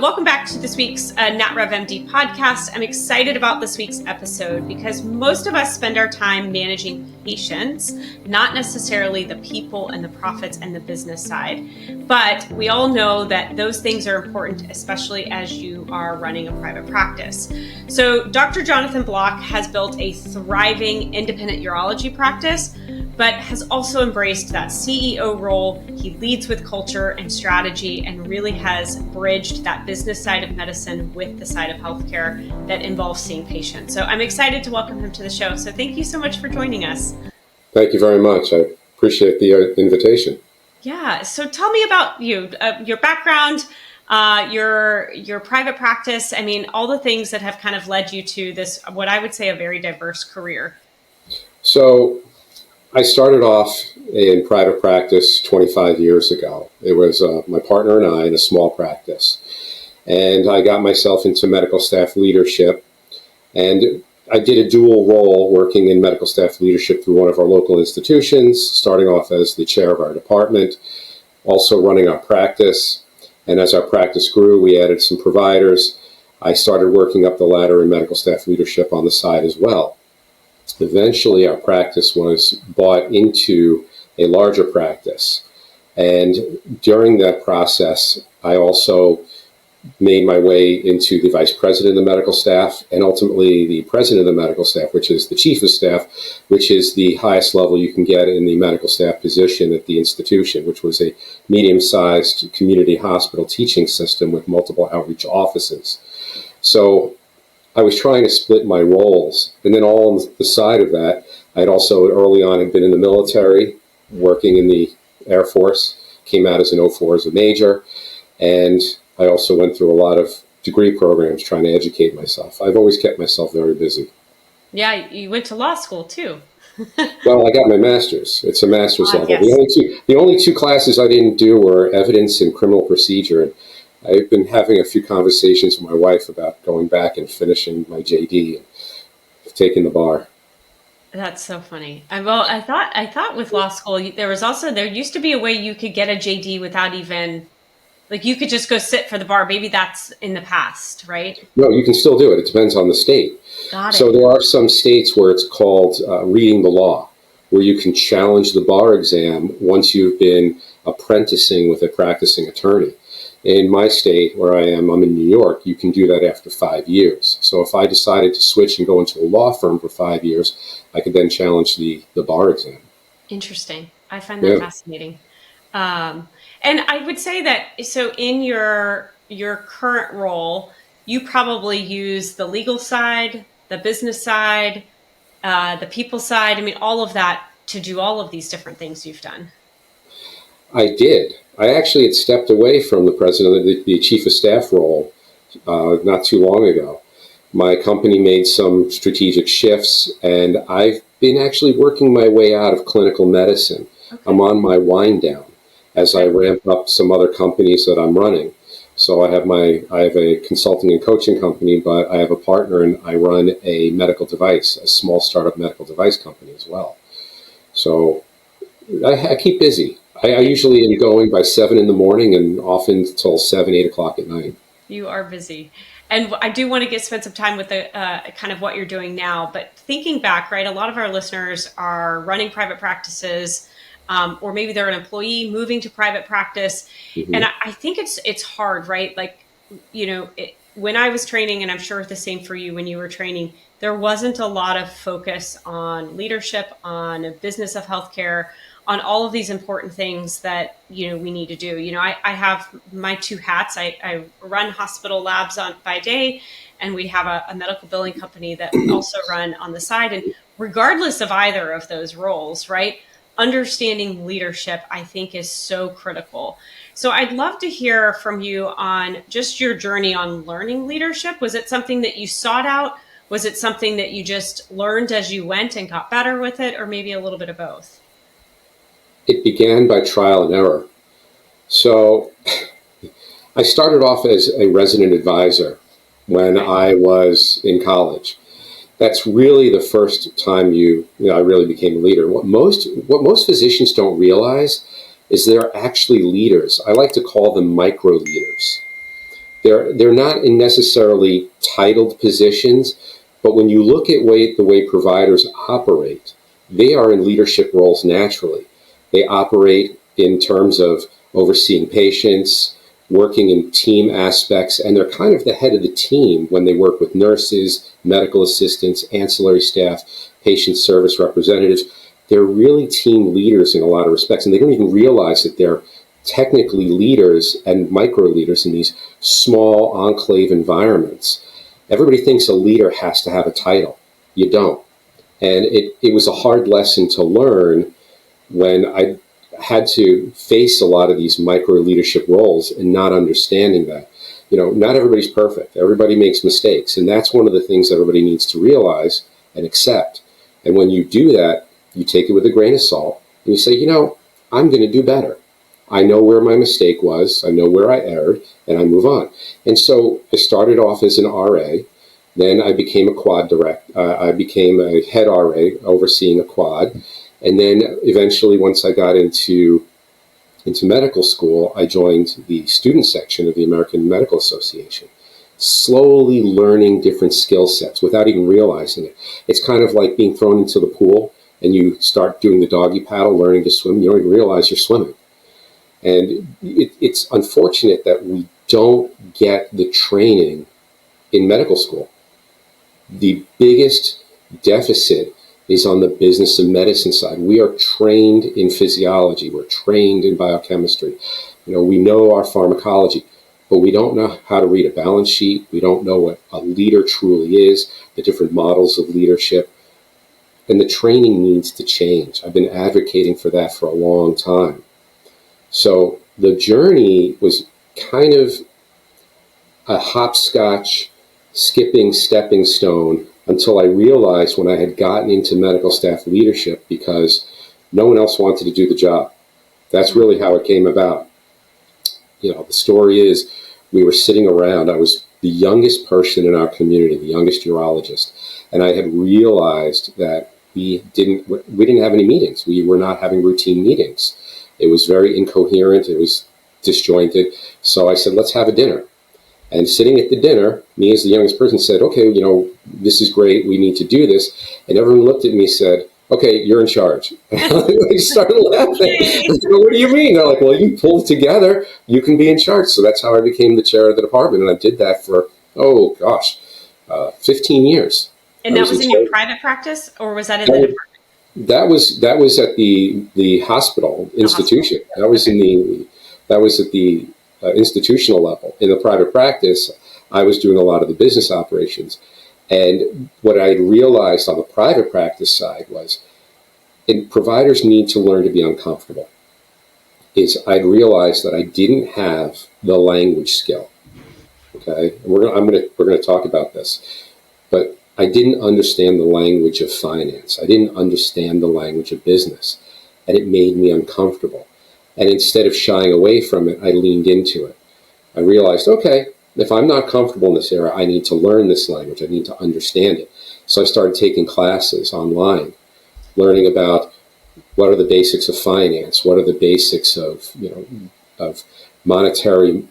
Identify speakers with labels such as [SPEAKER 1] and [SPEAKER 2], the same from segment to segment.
[SPEAKER 1] Welcome back to this week's NatRevMD Podcast. I'm excited about this week's episode because most of us spend our time managing patients, not necessarily the people and the profits and the business side. But we all know that those things are important, especially as you are running a private practice. So Dr. Jonathan Block has built a thriving independent urology practice, but has also embraced that CEO role. He leads with culture and strategy and really has bridged that business side of medicine with the side of healthcare that involves seeing patients. So I'm excited to welcome him to the show. So thank you so much for joining us.
[SPEAKER 2] Thank you very much. I appreciate the invitation.
[SPEAKER 1] Yeah. So tell me about you, your background, your private practice. I mean, all the things that have kind of led you to this, what I would say, a very diverse career.
[SPEAKER 2] So I started off in private practice 25 years ago. It was my partner and I in a small practice. And I got myself into medical staff leadership. And I did a dual role working in medical staff leadership through one of our local institutions, starting off as the chair of our department, also running our practice. And as our practice grew, we added some providers. I started working up the ladder in medical staff leadership on the side as well. Eventually, our practice was bought into a larger practice. And during that process, I also made my way into the vice president of the medical staff and ultimately the president of the medical staff, which is the chief of staff, which is the highest level you can get in the medical staff position at the institution, which was a medium-sized community hospital teaching system with multiple outreach offices. So I was trying to split my roles. And then all on the side of that, I'd also early on had been in the military, working in the Air Force, came out as an 04 as a major. And I also went through a lot of degree programs trying to educate myself. I've always kept myself very busy.
[SPEAKER 1] Yeah, you went to law school too.
[SPEAKER 2] Well, I got my master's. It's a master's level.
[SPEAKER 1] Yes.
[SPEAKER 2] The only two classes I didn't do were evidence and criminal procedure. And I've been having a few conversations with my wife about going back and finishing my JD and taking the bar.
[SPEAKER 1] That's so funny. I thought with law school, there used to be a way you could get a JD without even, like you could just go sit for the bar. Maybe that's in the past, right?
[SPEAKER 2] No, you can still do it. It depends on the state.
[SPEAKER 1] Got it.
[SPEAKER 2] So there are some states where it's called reading the law, where you can challenge the bar exam once you've been apprenticing with a practicing attorney. In my state, where I am, I'm in New York, you can do that after 5 years. So if I decided to switch and go into a law firm for 5 years, I could then challenge the bar exam.
[SPEAKER 1] Interesting. I find that fascinating. And I would say that, so in your current role, you probably use the legal side, the business side, the people side. I mean, all of that to do all of these different things you've done.
[SPEAKER 2] I did. I actually had stepped away from the president, the chief of staff role, not too long ago. My company made some strategic shifts, and I've been actually working my way out of clinical medicine. Okay. I'm on my wind down as I ramp up some other companies that I'm running. So I have a consulting and coaching company, but I have a partner, and I run a medical device, a small startup medical device company as well. So I keep busy. I usually am going by 7 in the morning and often until 7, 8 o'clock at night.
[SPEAKER 1] You are busy. And I do want to spend some time with the kind of what you're doing now. But thinking back, right, a lot of our listeners are running private practices, or maybe they're an employee moving to private practice. Mm-hmm. And I think it's hard, right? Like, when I was training, and I'm sure the same for you when you were training, there wasn't a lot of focus on leadership, on a business of healthcare, on all of these important things that, we need to do. I have my two hats. I run hospital labs by day, and we have a medical billing company that we also run on the side. And regardless of either of those roles, right, understanding leadership, I think, is so critical. So I'd love to hear from you on just your journey on learning leadership. Was it something that you sought out? Was it something that you just learned as you went and got better with it, or maybe a little bit of both?
[SPEAKER 2] It began by trial and error. So I started off as a resident advisor when I was in college. That's really the first time I really became a leader. What most physicians don't realize is they're actually leaders. I like to call them micro leaders. They're not in necessarily titled positions, but when you look at the way providers operate, they are in leadership roles naturally. They operate in terms of overseeing patients, working in team aspects, and they're kind of the head of the team when they work with nurses, medical assistants, ancillary staff, patient service representatives. They're really team leaders in a lot of respects, and they don't even realize that they're technically leaders and micro leaders in these small enclave environments. Everybody thinks a leader has to have a title. You don't. And it was a hard lesson to learn when I had to face a lot of these micro leadership roles and not understanding that. Not everybody's perfect. Everybody makes mistakes. And that's one of the things that everybody needs to realize and accept. And when you do that, you take it with a grain of salt and you say, I'm going to do better. I know where my mistake was. I know where I erred, and I move on. And so I started off as an RA. Then I became a quad I became a head RA overseeing a quad. And then eventually, once I got into medical school, I joined the student section of the American Medical Association, slowly learning different skill sets without even realizing it. It's kind of like being thrown into the pool and you start doing the doggy paddle, learning to swim. You don't even realize you're swimming. And it's unfortunate that we don't get the training in medical school. The biggest deficit is on the business of medicine side. We are trained in physiology. We're trained in biochemistry. We know our pharmacology, but we don't know how to read a balance sheet. We don't know what a leader truly is, the different models of leadership. And the training needs to change. I've been advocating for that for a long time. So the journey was kind of a hopscotch, stepping stone until I realized when I had gotten into medical staff leadership, because no one else wanted to do the job. That's really how it came about. The story is we were sitting around. I was the youngest person in our community, the youngest urologist, and I had realized that we didn't have any meetings. We were not having routine meetings. It was very incoherent. It was disjointed. So I said, let's have a dinner. And sitting at the dinner, me as the youngest person said, okay, this is great. We need to do this. And everyone looked at me and said, okay, you're in charge. I started laughing. What do you mean? They're like, well, you pull it together. You can be in charge. So that's how I became the chair of the department. And I did that for, 15 years.
[SPEAKER 1] And that was in your private practice, or was that in the department?
[SPEAKER 2] That was at the hospital institution. That was at the institutional level. In the private practice, I was doing a lot of the business operations. And what I realized on the private practice side was, providers need to learn to be uncomfortable. I'd realized that I didn't have the language skill. Okay, and we're going to talk about this, but I didn't understand the language of finance. I didn't understand the language of business, and it made me uncomfortable. And instead of shying away from it, I leaned into it. I realized, okay, if I'm not comfortable in this area, I need to learn this language. I need to understand it. So I started taking classes online, learning about what are the basics of finance, what are the basics of monetary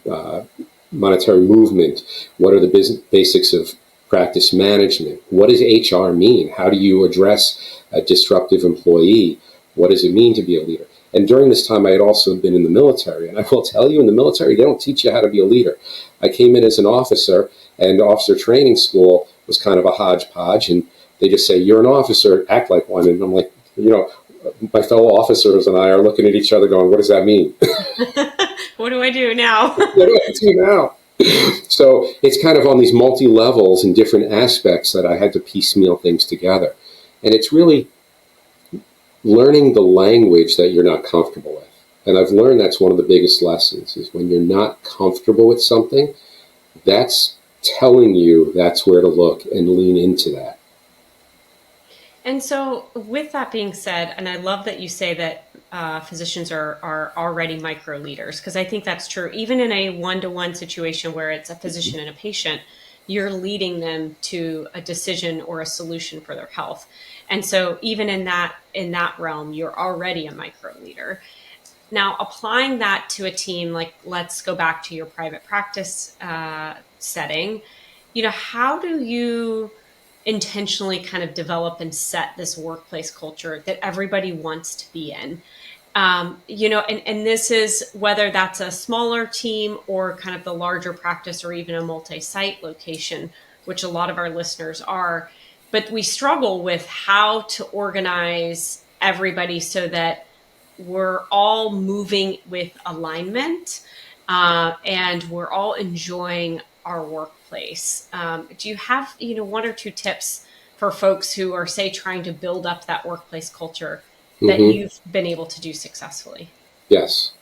[SPEAKER 2] movement, what are the basics of practice management, what does HR mean? How do you address a disruptive employee? What does it mean to be a leader? And during this time, I had also been in the military. And I will tell you, in the military, they don't teach you how to be a leader. I came in as an officer, and officer training school was kind of a hodgepodge. And they just say, you're an officer, act like one. And I'm like, my fellow officers and I are looking at each other going, what does that mean?
[SPEAKER 1] What do I do now?
[SPEAKER 2] What do I do now? So it's kind of on these multi-levels and different aspects that I had to piecemeal things together. And it's really learning the language that you're not comfortable with. And I've learned that's one of the biggest lessons, is when you're not comfortable with something, that's telling you that's where to look and lean into that.
[SPEAKER 1] And so with that being said, and I love that you say that physicians are already micro leaders, because I think that's true. Even in a one-to-one situation where it's a physician and a patient, you're leading them to a decision or a solution for their health. And so even in that realm, you're already a micro leader. Now, applying that to a team, like let's go back to your private practice setting, how do you intentionally kind of develop and set this workplace culture that everybody wants to be in? And this is whether that's a smaller team or kind of the larger practice or even a multi-site location, which a lot of our listeners are. But we struggle with how to organize everybody so that we're all moving with alignment and we're all enjoying our workplace. Do you have, one or two tips for folks who are, say, trying to build up that workplace culture that
[SPEAKER 2] Mm-hmm.
[SPEAKER 1] you've been able to do successfully?
[SPEAKER 2] Yes.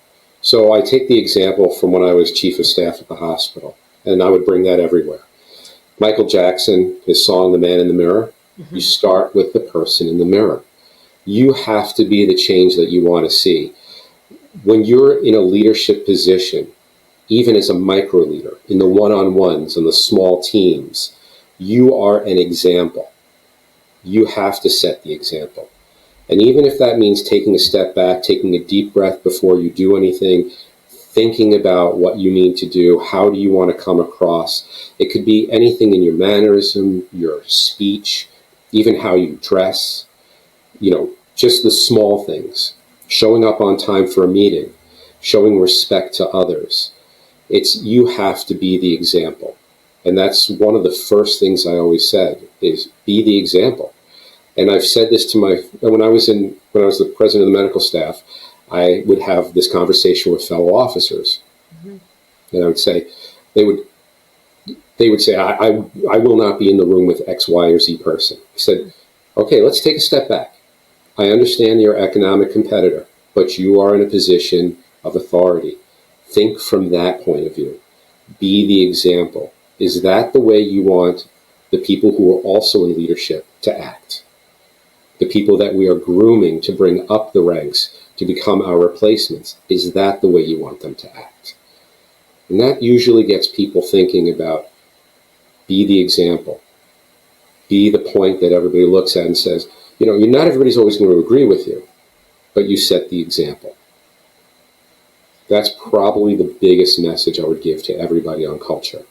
[SPEAKER 2] So I take the example from when I was chief of staff at the hospital, and I would bring that everywhere. Michael Jackson, his song, The Man in the Mirror,
[SPEAKER 1] Mm-hmm.
[SPEAKER 2] you start with the person in the mirror. You have to be the change that you want to see. When you're in a leadership position, even as a micro leader, in the one-on-ones and the small teams, you are an example. You have to set the example. And even if that means taking a step back, taking a deep breath before you do anything, thinking about what you need to do, how do you want to come across? It could be anything in your mannerism, your speech, even how you dress, just the small things. Showing up on time for a meeting, showing respect to others. You have to be the example. And that's one of the first things I always said is be the example. And I've said this to when I was the president of the medical staff, I would have this conversation with fellow officers.
[SPEAKER 1] Mm-hmm.
[SPEAKER 2] And I would say, they would say, I will not be in the room with X, Y, or Z person. I said, okay, let's take a step back. I understand you're an economic competitor, but you are in a position of authority. Think from that point of view. Be the example. Is that the way you want the people who are also in leadership to act? The people that we are grooming to bring up the ranks to become our replacements, is that the way you want them to act? And that usually gets people thinking about be the example. Be the point that everybody looks at and says, not everybody's always going to agree with you, but you set the example. That's probably the biggest message I would give to everybody on culture.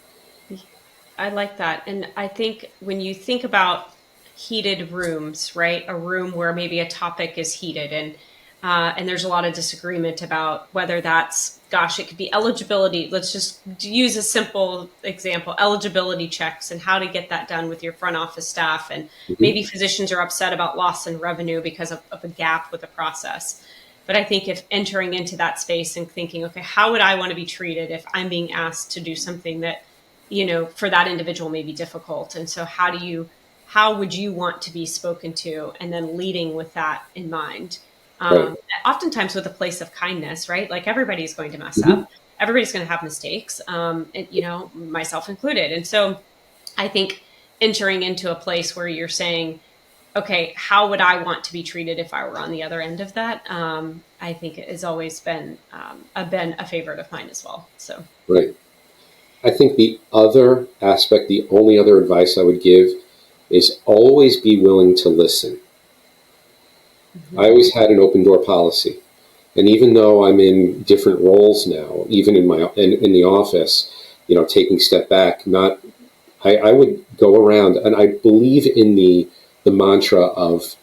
[SPEAKER 1] I like that. And I think when you think about heated rooms, right? A room where maybe a topic is heated and there's a lot of disagreement about whether that's, it could be eligibility. Let's just use a simple example, eligibility checks and how to get that done with your front office staff. And maybe physicians are upset about loss in revenue because of a gap with the process. But I think if entering into that space and thinking, okay, how would I want to be treated if I'm being asked to do something that, for that individual may be difficult. And so how would you want to be spoken to? And then leading with that in mind.
[SPEAKER 2] Right.
[SPEAKER 1] Oftentimes with a place of kindness, right? Like everybody's going to mess
[SPEAKER 2] Mm-hmm.
[SPEAKER 1] up. Everybody's going to have mistakes, myself included. And so I think entering into a place where you're saying, okay, how would I want to be treated if I were on the other end of that? I think it has always been a favorite of mine as well. So
[SPEAKER 2] Right. I think the other aspect, the only other advice I would give is always be willing to listen.
[SPEAKER 1] mm-hmm.
[SPEAKER 2] I always had an open door policy. And even though I'm in different roles now, even in the office, taking a step back, I would go around, and I believe in the mantra of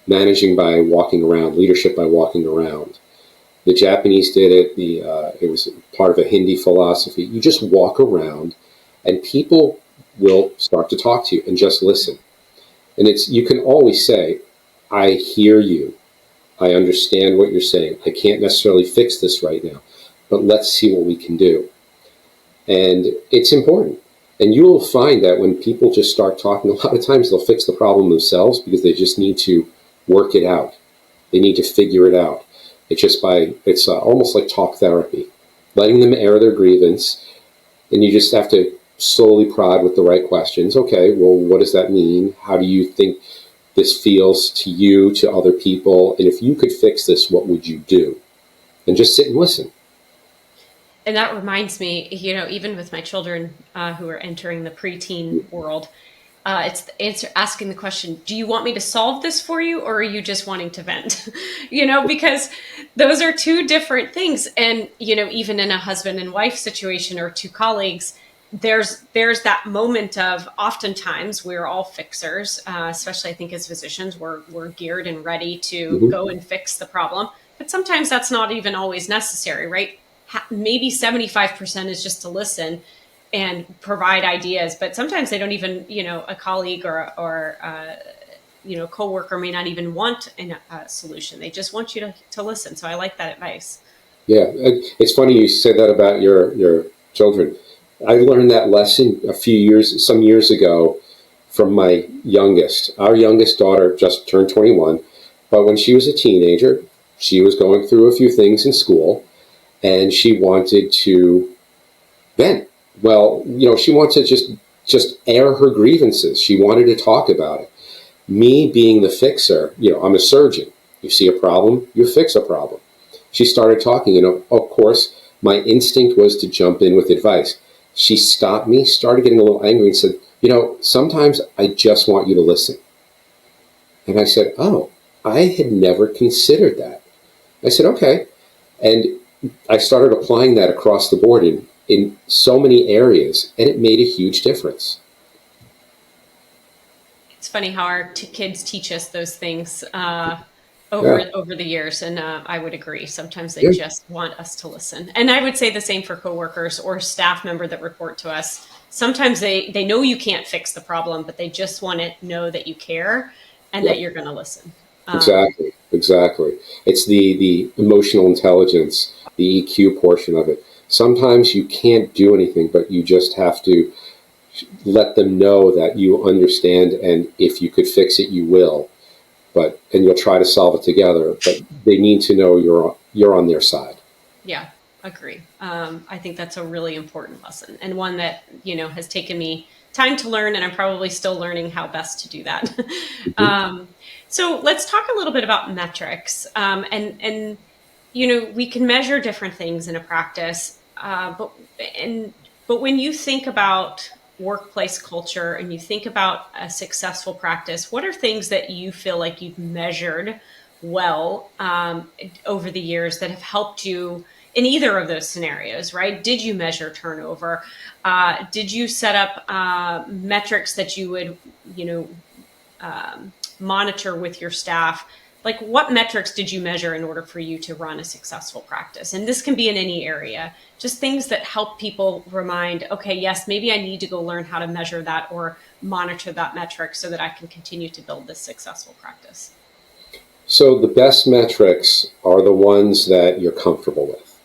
[SPEAKER 2] managing by walking around, leadership by walking around. The Japanese did it. It was part of a Hindi philosophy. You just walk around, and people will start to talk to you and just listen. And you can always say, I hear you. I understand what you're saying. I can't necessarily fix this right now, but let's see what we can do. And it's important. And you will find that when people just start talking, a lot of times they'll fix the problem themselves because they just need to work it out. They need to figure it out. It's almost like talk therapy, letting them air their grievance, and you just have to slowly prod with the right questions. Okay, well, what does that mean? How do you think this feels to you, to other people? And if you could fix this, what would you do? And just sit and listen.
[SPEAKER 1] And that reminds me, even with my children who are entering the preteen world, it's asking the question, do you want me to solve this for you, or are you just wanting to vent? Because those are two different things. And, even in a husband and wife situation or two colleagues, there's that moment of, oftentimes we're all fixers, especially I think as physicians, we're geared and ready to go and fix the problem. But sometimes that's not even always necessary, right? Maybe 75% is just to listen and provide ideas, but sometimes they don't even, a colleague or coworker may not even want a solution. They just want you to listen. So I like that advice.
[SPEAKER 2] Yeah, it's funny you say that about your children. I learned that lesson some years ago from my youngest. Our youngest daughter just turned 21, but when she was a teenager, she was going through a few things in school, and she wanted to vent. Well, she wanted to just air her grievances. She wanted to talk about it. Me being the fixer, I'm a surgeon. You see a problem, you fix a problem. She started talking, of course, my instinct was to jump in with advice. She stopped me, started getting a little angry and said, sometimes I just want you to listen. And I said, oh, I had never considered that. I said, okay. And I started applying that across the board in so many areas, and it made a huge difference.
[SPEAKER 1] It's funny how our kids teach us those things over the years, and I would agree. Sometimes they just want us to listen. And I would say the same for coworkers or staff member that report to us. Sometimes they know you can't fix the problem, but they just want to know that you care and that you're going to listen.
[SPEAKER 2] Exactly. It's the emotional intelligence, the EQ portion of it. Sometimes you can't do anything, but you just have to let them know that you understand, and if you could fix it, you will. And you'll try to solve it together. But they need to know you're on their side.
[SPEAKER 1] Yeah, agree. I think that's a really important lesson, and one that has taken me time to learn, and I'm probably still learning how best to do that. So let's talk a little bit about metrics. And we can measure different things in a practice, but when you think about workplace culture and you think about a successful practice, what are things that you feel like you've measured well over the years that have helped you in either of those scenarios, right? Did you measure turnover? Did you set up metrics that you would, monitor with your staff? Like, what metrics did you measure in order for you to run a successful practice? And this can be in any area, just things that help people remind, okay, yes, maybe I need to go learn how to measure that or monitor that metric so that I can continue to build this successful practice.
[SPEAKER 2] So the best metrics are the ones that you're comfortable with.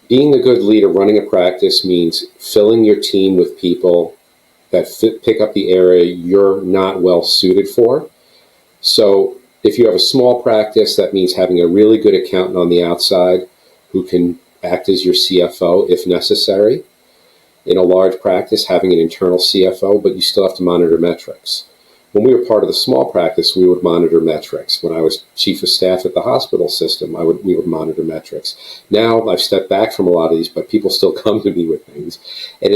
[SPEAKER 2] Being a good leader, running a practice means filling your team with people that pick up the area you're not well suited for. So if you have a small practice, that means having a really good accountant on the outside who can act as your CFO if necessary. In a large practice, having an internal CFO, but you still have to monitor metrics. When we were part of the small practice, we would monitor metrics. When I was chief of staff at the hospital system, we would monitor metrics. Now I've stepped back from a lot of these, but people still come to me with things. And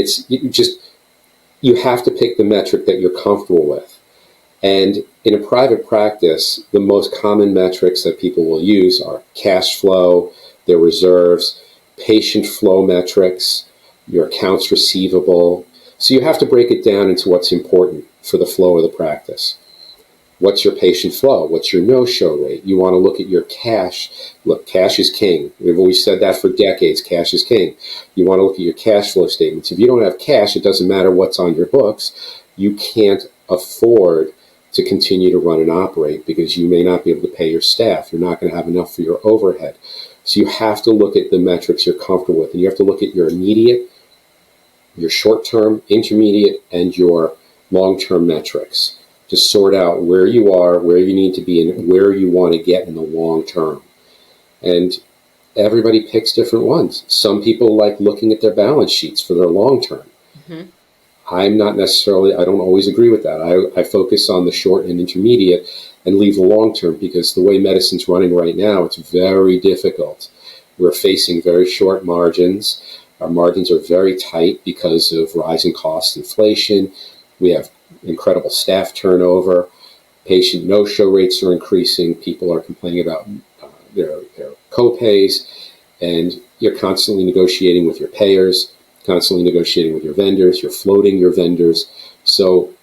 [SPEAKER 2] you have to pick the metric that you're comfortable with. And in a private practice, the most common metrics that people will use are cash flow, their reserves, patient flow metrics, your accounts receivable. So you have to break it down into what's important for the flow of the practice. What's your patient flow? What's your no-show rate? You want to look at your cash. Look, cash is king. We've always said that for decades. Cash is king. You want to look at your cash flow statements. If you don't have cash, it doesn't matter what's on your books. You can't afford to continue to run and operate because you may not be able to pay your staff. You're not going to have enough for your overhead. So you have to look at the metrics you're comfortable with, and you have to look at your immediate, your short-term, intermediate, and your long-term metrics to sort out where you are, where you need to be, and where you want to get in the long term. And everybody picks different ones. Some people like looking at their balance sheets for their long term. Mm-hmm. I don't always agree with that. I focus on the short and intermediate and leave the long term because the way medicine's running right now, it's very difficult. We're facing very short margins. Our margins are very tight because of rising costs, inflation. We have incredible staff turnover. Patient no-show rates are increasing. People are complaining about their co-pays, and you're constantly negotiating with your payers, constantly negotiating with your vendors. You're floating your vendors. So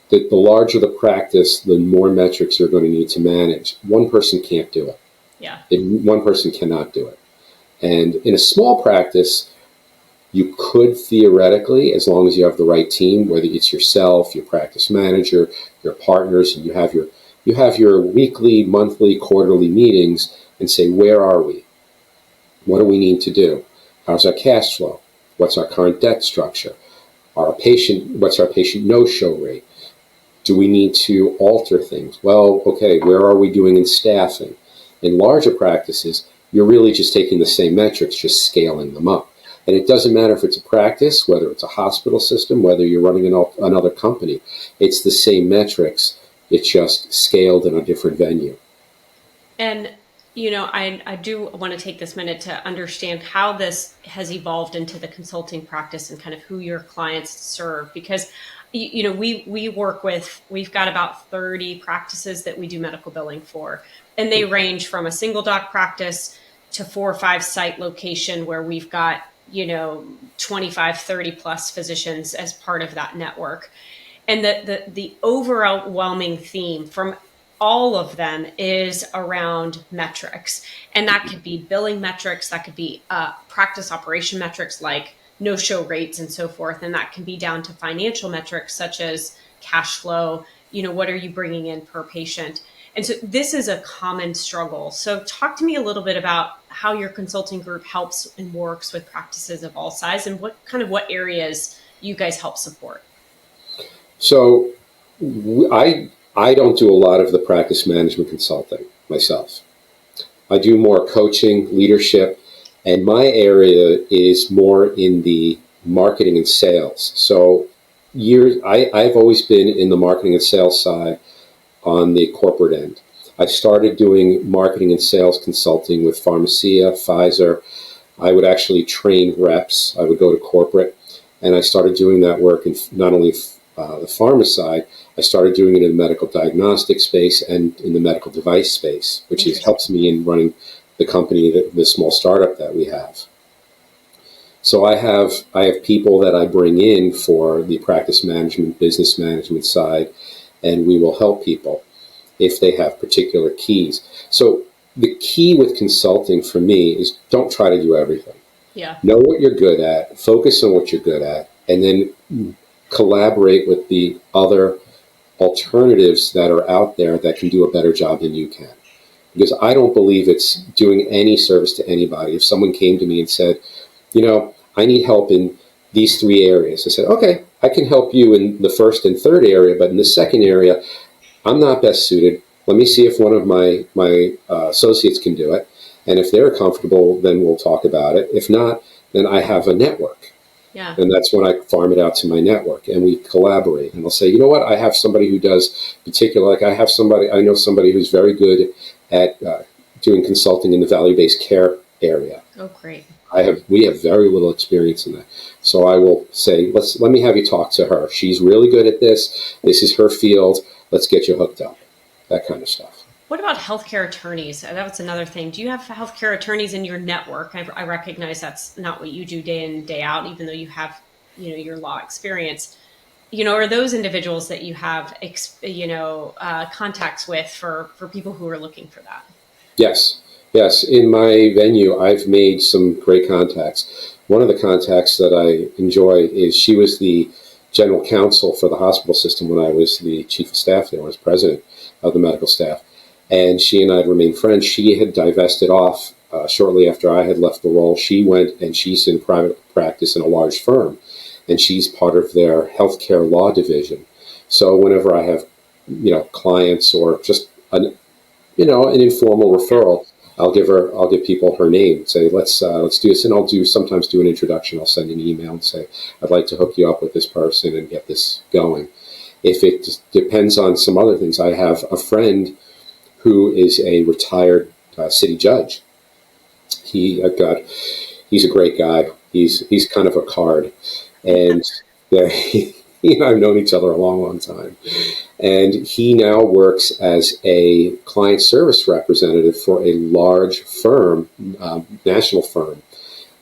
[SPEAKER 2] the larger the practice, the more metrics you're going to need to manage. One person can't do it.
[SPEAKER 1] Yeah.
[SPEAKER 2] One person cannot do it. And in a small practice, you could theoretically, as long as you have the right team, whether it's yourself, your practice manager, your partners, and you have your weekly, monthly, quarterly meetings, and say, where are we? What do we need to do? How's our cash flow? What's our current debt structure? What's our patient no-show rate? Do we need to alter things? Well, okay, where are we doing in staffing? In larger practices, you're really just taking the same metrics, just scaling them up. And it doesn't matter if it's a practice, whether it's a hospital system, whether you're running another company. It's the same metrics. It's just scaled in a different venue.
[SPEAKER 1] And, I do want to take this minute to understand how this has evolved into the consulting practice and kind of who your clients serve. Because, we've got about 30 practices that we do medical billing for. And they range from a single doc practice to 4 or 5 site location where we've got 25, 30 plus physicians as part of that network. And the overwhelming theme from all of them is around metrics. And that could be billing metrics, that could be practice operation metrics like no-show rates and so forth. And that can be down to financial metrics such as cash flow, what are you bringing in per patient? And so this is a common struggle. So talk to me a little bit about how your consulting group helps and works with practices of all size and what areas you guys help support.
[SPEAKER 2] So I don't do a lot of the practice management consulting myself. I do more coaching, leadership, and my area is more in the marketing and sales. So I've always been in the marketing and sales side on the corporate end. I started doing marketing and sales consulting with Pharmacia, Pfizer. I would actually train reps. I would go to corporate, and I started doing that work in not only the pharma side, I started doing it in the medical diagnostic space and in the medical device space, which helps me in running the company, the small startup that we have. So I have people that I bring in for the practice management, business management side, and we will help people if they have particular keys. So the key with consulting for me is don't try to do everything.
[SPEAKER 1] Yeah.
[SPEAKER 2] Know what you're good at, focus on what you're good at, and then collaborate with the other alternatives that are out there that can do a better job than you can. Because I don't believe it's doing any service to anybody. If someone came to me and said, I need help in these 3 areas, I said, okay, I can help you in the first and third area, but in the second area, I'm not best suited. Let me see if one of my associates can do it. And if they're comfortable, then we'll talk about it. If not, then I have a network.
[SPEAKER 1] Yeah.
[SPEAKER 2] And that's when I farm it out to my network and we collaborate. And I'll say, you know what, I have somebody who does I know somebody who's very good at doing consulting in the value-based care area.
[SPEAKER 1] Oh, great.
[SPEAKER 2] We have very little experience in that. So I will say, let me have you talk to her. She's really good at this. This is her field. Let's get you hooked up. That kind of stuff.
[SPEAKER 1] What about healthcare attorneys? That's another thing. Do you have healthcare attorneys in your network? I recognize that's not what you do day in and day out, even though you have, your law experience. Are those individuals that you have, contacts with for people who are looking for that?
[SPEAKER 2] Yes. In my venue, I've made some great contacts. One of the contacts that I enjoy is she was the general counsel for the hospital system when I was the chief of staff there. I was president of the medical staff. And she and I had remained friends. She had divested off shortly after I had left the role. She went and she's in private practice in a large firm. And she's part of their healthcare law division. So whenever I have, clients or just an informal referral, I'll give people her name. Say, let's do this, and I'll sometimes do an introduction. I'll send an email and say, I'd like to hook you up with this person and get this going. If it depends on some other things, I have a friend who is a retired city judge. He's a great guy. He's kind of a card, and He and I have known each other a long, long time. And he now works as a client service representative for a large firm, national firm.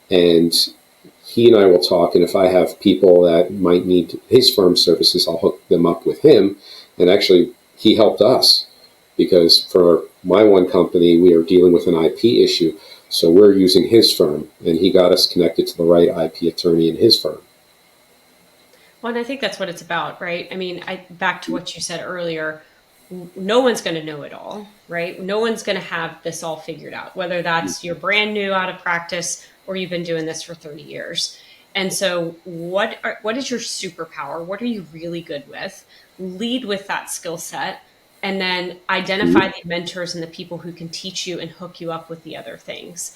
[SPEAKER 2] And he and I will talk, and if I have people that might need his firm services, I'll hook them up with him. And actually, he helped us because for my one company, we are dealing with an IP issue. So we're using his firm, and he got us connected to the right IP attorney in his firm.
[SPEAKER 1] Well, and I think that's what it's about, right? I mean, back to what you said earlier, no one's going to know it all, right? No one's going to have this all figured out, whether that's you're brand new out of practice or you've been doing this for 30 years. And so what is your superpower? What are you really good with? Lead with that skill set, and then identify the mentors and the people who can teach you and hook you up with the other things.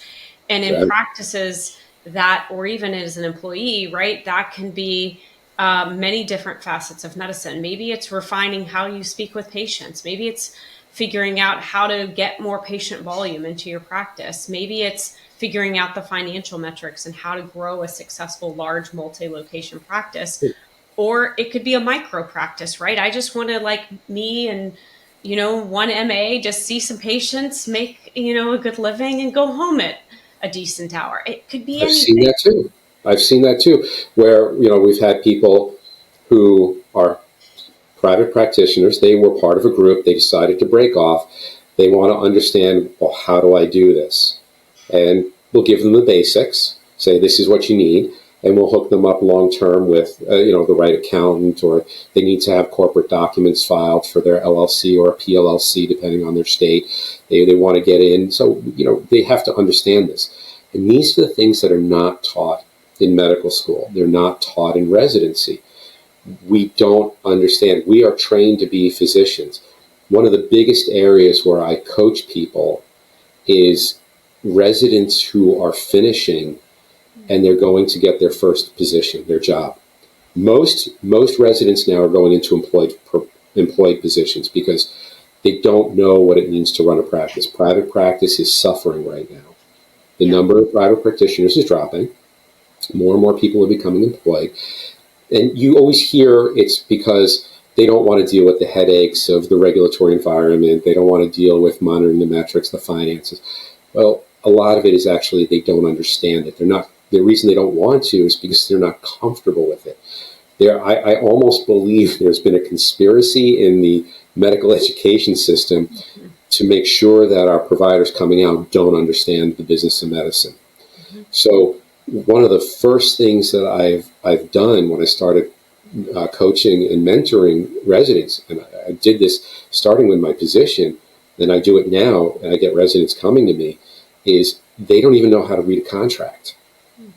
[SPEAKER 1] And in practices that, or even as an employee, right, that can be many different facets of medicine. Maybe it's refining how you speak with patients. Maybe it's figuring out how to get more patient volume into your practice. Maybe it's figuring out the financial metrics and how to grow a successful, large multi-location practice. Or it could be a micro practice, right? I just want to, like me and, one MA, just see some patients, make, a good living and go home at a decent hour. It could be anything.
[SPEAKER 2] I've seen that too, where, we've had people who are private practitioners. They were part of a group. They decided to break off. They want to understand, well, how do I do this? And we'll give them the basics, say this is what you need, and we'll hook them up long-term with, the right accountant, or they need to have corporate documents filed for their LLC or a PLLC, depending on their state. They want to get in. So, they have to understand this. And these are the things that are not taught in medical school. They're not taught in residency. We don't understand. We are trained to be physicians. One of the biggest areas where I coach people is residents who are finishing and they're going to get their first position, their job. Most residents now are going into employed positions because they don't know what it means to run a practice. Private practice is suffering right now. The number of private practitioners is dropping. More and more people are becoming employed. And you always hear it's because they don't want to deal with the headaches of the regulatory environment. They don't want to deal with monitoring the metrics, the finances. Well, a lot of it is actually they don't understand it. The reason they don't want to is because they're not comfortable with it. I almost believe there's been a conspiracy in the medical education system to make sure that our providers coming out don't understand the business of medicine. So one of the first things that I've done when I started coaching and mentoring residents, and I did this starting with my position, and I do it now, and I get residents coming to me, is they don't even know how to read a contract.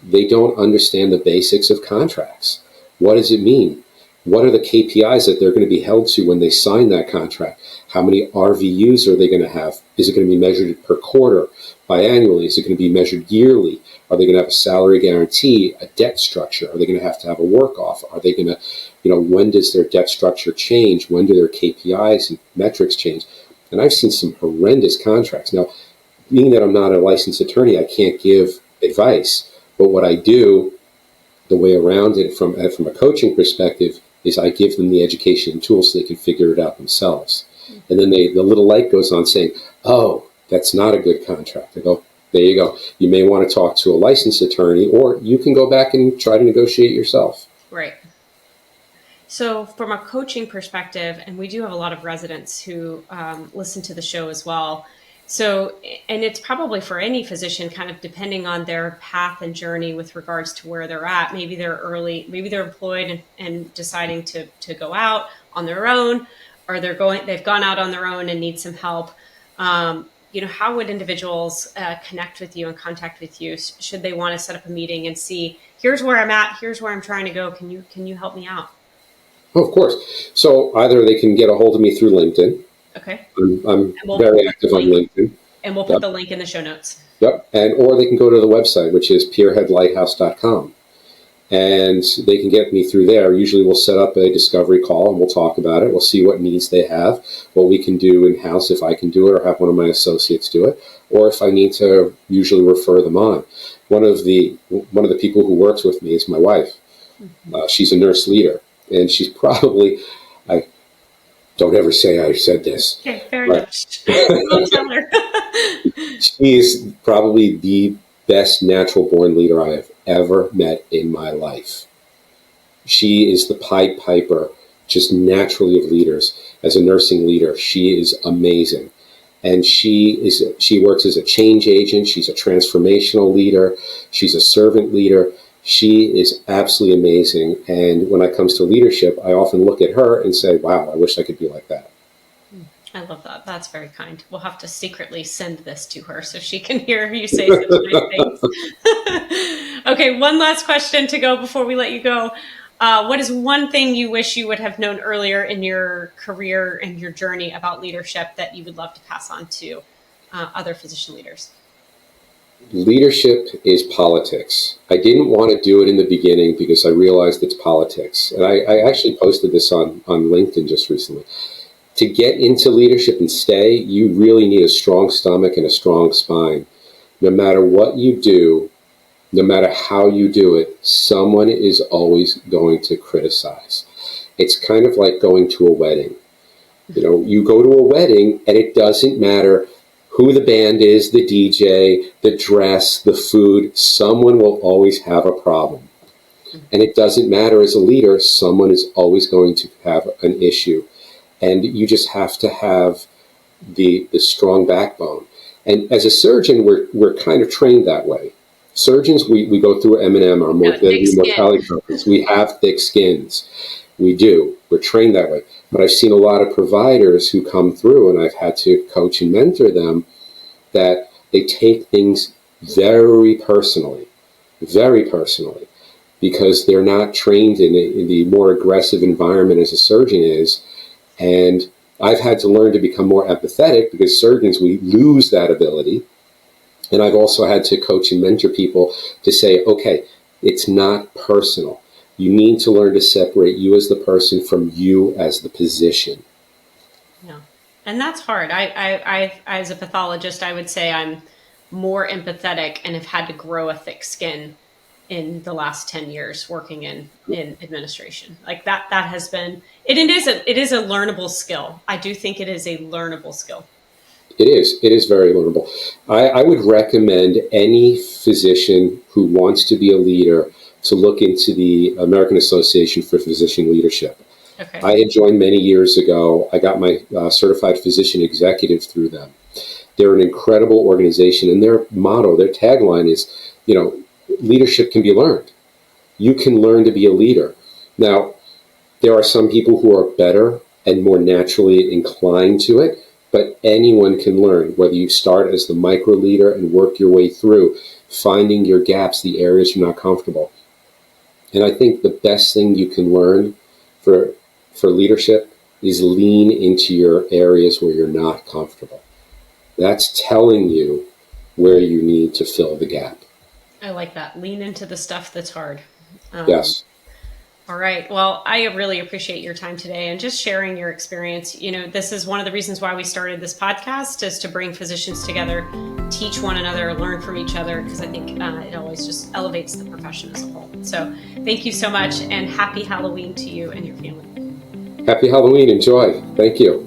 [SPEAKER 2] They don't understand the basics of contracts. What does it mean? What are the KPIs that they're going to be held to when they sign that contract? How many RVUs are they going to have? Is it going to be measured per quarter, biannually? Is it going to be measured yearly? Are they going to have a salary guarantee, a debt structure? Are they going to have a work off? Are they going to, when does their debt structure change? When do their KPIs and metrics change? And I've seen some horrendous contracts. Now, being that I'm not a licensed attorney, I can't give advice. But what I do, the way around it from a coaching perspective, is I give them the education and tools so they can figure it out themselves. And then the little light goes on saying, oh, that's not a good contract. I go, there you go. You may want to talk to a licensed attorney, or you can go back and try to negotiate yourself.
[SPEAKER 1] Right. So from a coaching perspective, and we do have a lot of residents who listen to the show as well. So, and it's probably for any physician, kind of depending on their path and journey with regards to where they're at. Maybe they're maybe they're employed and deciding to go out on their own, or they've gone out on their own and need some help. How would individuals connect with you and contact with you? Should they want to set up a meeting and see, here's where I'm at, here's where I'm trying to go. Can you help me out?
[SPEAKER 2] Oh, of course. So either they can get a hold of me through LinkedIn.
[SPEAKER 1] Okay.
[SPEAKER 2] I'm very active on LinkedIn.
[SPEAKER 1] And we'll put the link in the show notes.
[SPEAKER 2] Yep. Or they can go to the website, which is peerheadlighthouse.com. And they can get me through there. Usually we'll set up a discovery call and we'll talk about it. We'll see what needs they have, what we can do in-house if I can do it or have one of my associates do it, or if I need to usually refer them on. One of the people who works with me is my wife. She's a nurse leader. and she's probably, I don't ever say I said this.
[SPEAKER 1] Okay, fair
[SPEAKER 2] But
[SPEAKER 1] enough. Don't tell her.
[SPEAKER 2] she is probably the best natural born leader I have ever met in my life. She is the Pied Piper, just naturally of leaders. As a nursing leader, she is amazing. And she works as a change agent. She's a transformational leader. She's a servant leader. She is absolutely amazing. And when it comes to leadership, I often look at her and say, wow, I wish I could be like that.
[SPEAKER 1] I love that. That's very kind. We'll have to secretly send this to her so she can hear you say such nice things. Okay, one last question to go before we let you go. What is one thing you wish you would have known earlier in your career and your journey about leadership that you would love to pass on to other physician leaders?
[SPEAKER 2] Leadership is politics. I didn't want to do it in the beginning because I realized it's politics. And I actually posted this on LinkedIn just recently. To get into leadership and stay, you really need a strong stomach and a strong spine. No matter what you do, no matter how you do it, someone is always going to criticize. It's kind of like going to a wedding. You go to a wedding and it doesn't matter who the band is, the DJ, the dress, the food, someone will always have a problem. And it doesn't matter as a leader, someone is always going to have an issue. And you just have to have the strong backbone. And as a surgeon, we're kind of trained that way. Surgeons, we go through M&M, our mortality conference. We have thick skins. We do. We're trained that way. But I've seen a lot of providers who come through, and I've had to coach and mentor them, that they take things very personally, because they're not trained in the more aggressive environment as a surgeon is. And I've had to learn to become more empathetic because surgeons, we lose that ability. And I've also had to coach and mentor people to say, okay, it's not personal. You need to learn to separate you as the person from you as the position.
[SPEAKER 1] Yeah. And that's hard. I as a pathologist, I would say I'm more empathetic and have had to grow a thick skin in the last 10 years working in administration. Like that has been, it is a learnable skill. I do think it is a learnable skill.
[SPEAKER 2] It is very learnable. I would recommend any physician who wants to be a leader to look into the American Association for Physician Leadership.
[SPEAKER 1] Okay.
[SPEAKER 2] I had joined many years ago. I got my certified physician executive through them. They're an incredible organization, and their motto, their tagline is, leadership can be learned. You can learn to be a leader. Now, there are some people who are better and more naturally inclined to it, but anyone can learn, whether you start as the micro leader and work your way through, finding your gaps, the areas you're not comfortable. And I think the best thing you can learn for leadership is lean into your areas where you're not comfortable. That's telling you where you need to fill the gap.
[SPEAKER 1] I like that. Lean into the stuff that's hard.
[SPEAKER 2] Yes.
[SPEAKER 1] All right. Well, I really appreciate your time today and just sharing your experience. This is one of the reasons why we started this podcast, is to bring physicians together, teach one another, learn from each other, because I think it always just elevates the profession as a whole. So thank you so much, and happy Halloween to you and your family.
[SPEAKER 2] Happy Halloween. Enjoy. Thank you.